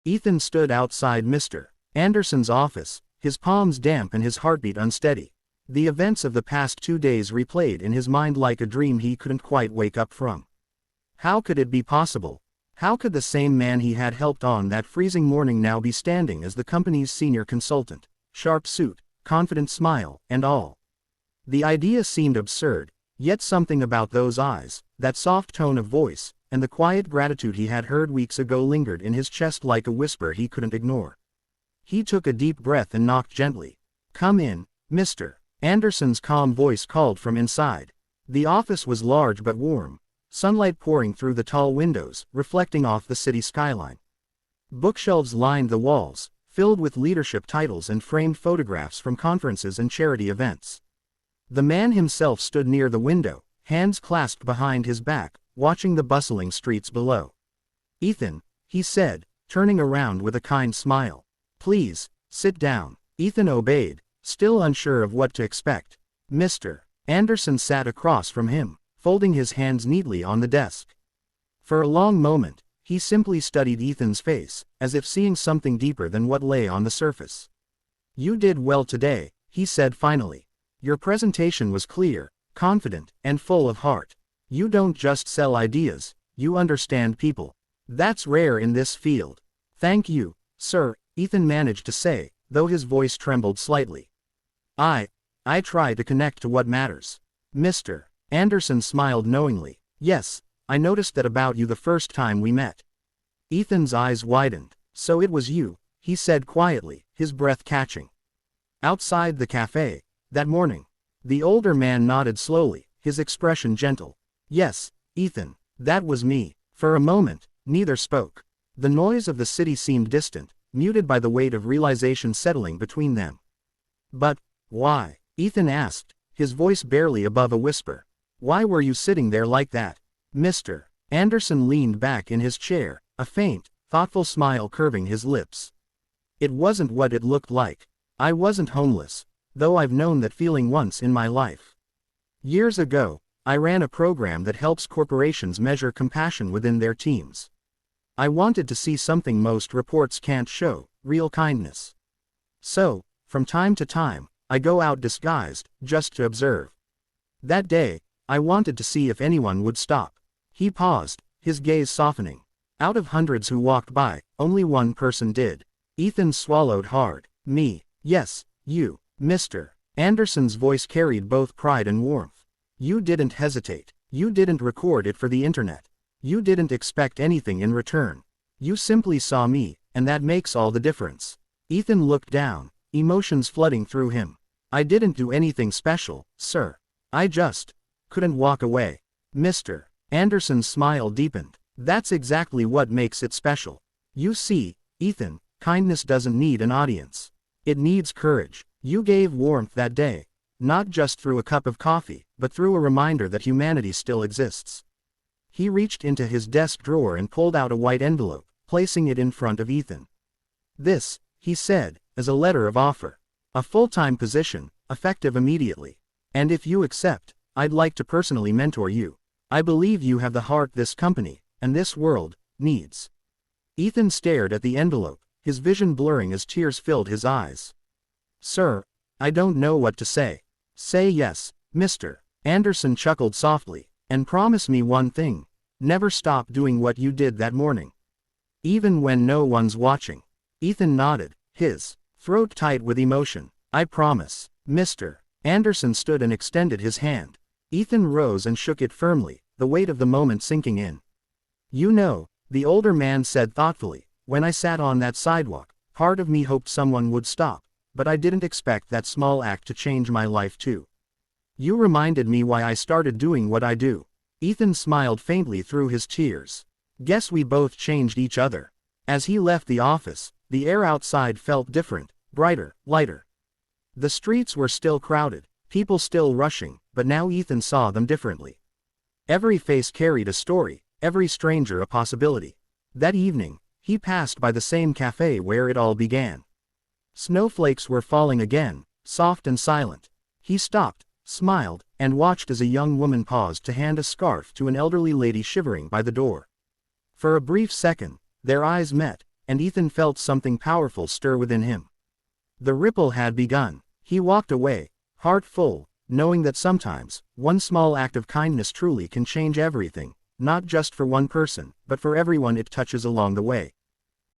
Ethan stood outside Mr. Anderson's office, his palms damp and his heartbeat unsteady. The events of the past 2 days replayed in his mind like a dream he couldn't quite wake up from. How could it be possible? How could the same man he had helped on that freezing morning now be standing as the company's senior consultant? Sharp suit, confident smile, and all. The idea seemed absurd, yet something about those eyes, that soft tone of voice, and the quiet gratitude he had heard weeks ago lingered in his chest like a whisper he couldn't ignore. He took a deep breath and knocked gently. "Come in, Mr. Anderson's calm voice called from inside. The office was large but warm, sunlight pouring through the tall windows, reflecting off the city skyline. Bookshelves lined the walls, filled with leadership titles and framed photographs from conferences and charity events. The man himself stood near the window, hands clasped behind his back, watching the bustling streets below. "Ethan," he said, turning around with a kind smile. "Please, sit down." Ethan obeyed, still unsure of what to expect. Mr. Anderson sat across from him, folding his hands neatly on the desk. For a long moment, he simply studied Ethan's face, as if seeing something deeper than what lay on the surface. "You did well today," he said finally. "Your presentation was clear, confident, and full of heart. You don't just sell ideas, you understand people. That's rare in this field." "Thank you, sir," Ethan managed to say, though his voice trembled slightly. I try to connect to what matters." Mr. Anderson smiled knowingly. "Yes, I noticed that about you the first time we met." Ethan's eyes widened. "So it was you," he said quietly, his breath catching. "Outside the cafe, that morning." The older man nodded slowly, his expression gentle. "Yes, Ethan, that was me." For a moment, neither spoke. The noise of the city seemed distant, muted by the weight of realization settling between them. "But why?" Ethan asked, his voice barely above a whisper. "Why were you sitting there like that?" Mr. Anderson leaned back in his chair, a faint, thoughtful smile curving his lips. "It wasn't what it looked like. I wasn't homeless, though I've known that feeling once in my life. Years ago, I ran a program that helps corporations measure compassion within their teams. I wanted to see something most reports can't show, real kindness. So, from time to time, I go out disguised, just to observe. That day, I wanted to see if anyone would stop." He paused, his gaze softening. "Out of hundreds who walked by, only one person did." Ethan swallowed hard. "Me." "Yes, you." Mr. Anderson's voice carried both pride and warmth. "You didn't hesitate. You didn't record it for the internet. You didn't expect anything in return. You simply saw me, and that makes all the difference." Ethan looked down, emotions flooding through him. "I didn't do anything special, sir. I just couldn't walk away." Mr. Anderson's smile deepened. "That's exactly what makes it special. You see, Ethan, kindness doesn't need an audience. It needs courage. You gave warmth that day, not just through a cup of coffee, but through a reminder that humanity still exists." He reached into his desk drawer and pulled out a white envelope, placing it in front of Ethan. "This," he said, "is a letter of offer. A full-time position, effective immediately. And if you accept, I'd like to personally mentor you. I believe you have the heart this company, and this world, needs." Ethan stared at the envelope, his vision blurring as tears filled his eyes. "Sir, I don't know what to say." "Say yes." Mr. Anderson chuckled softly. "And promise me one thing. Never stop doing what you did that morning. Even when no one's watching." Ethan nodded, his throat tight with emotion. "I promise." Mr. Anderson stood and extended his hand. Ethan rose and shook it firmly, the weight of the moment sinking in. "You know," the older man said thoughtfully, "when I sat on that sidewalk, part of me hoped someone would stop, but I didn't expect that small act to change my life too. You reminded me why I started doing what I do." Ethan smiled faintly through his tears. "Guess we both changed each other." As he left the office, the air outside felt different, brighter, lighter. The streets were still crowded, people still rushing, but now Ethan saw them differently. Every face carried a story, every stranger a possibility. That evening, he passed by the same cafe where it all began. Snowflakes were falling again, soft and silent. He stopped, smiled, and watched as a young woman paused to hand a scarf to an elderly lady shivering by the door. For a brief second, their eyes met, and Ethan felt something powerful stir within him. The ripple had begun. He walked away, heart full, knowing that sometimes, one small act of kindness truly can change everything, not just for one person, but for everyone it touches along the way.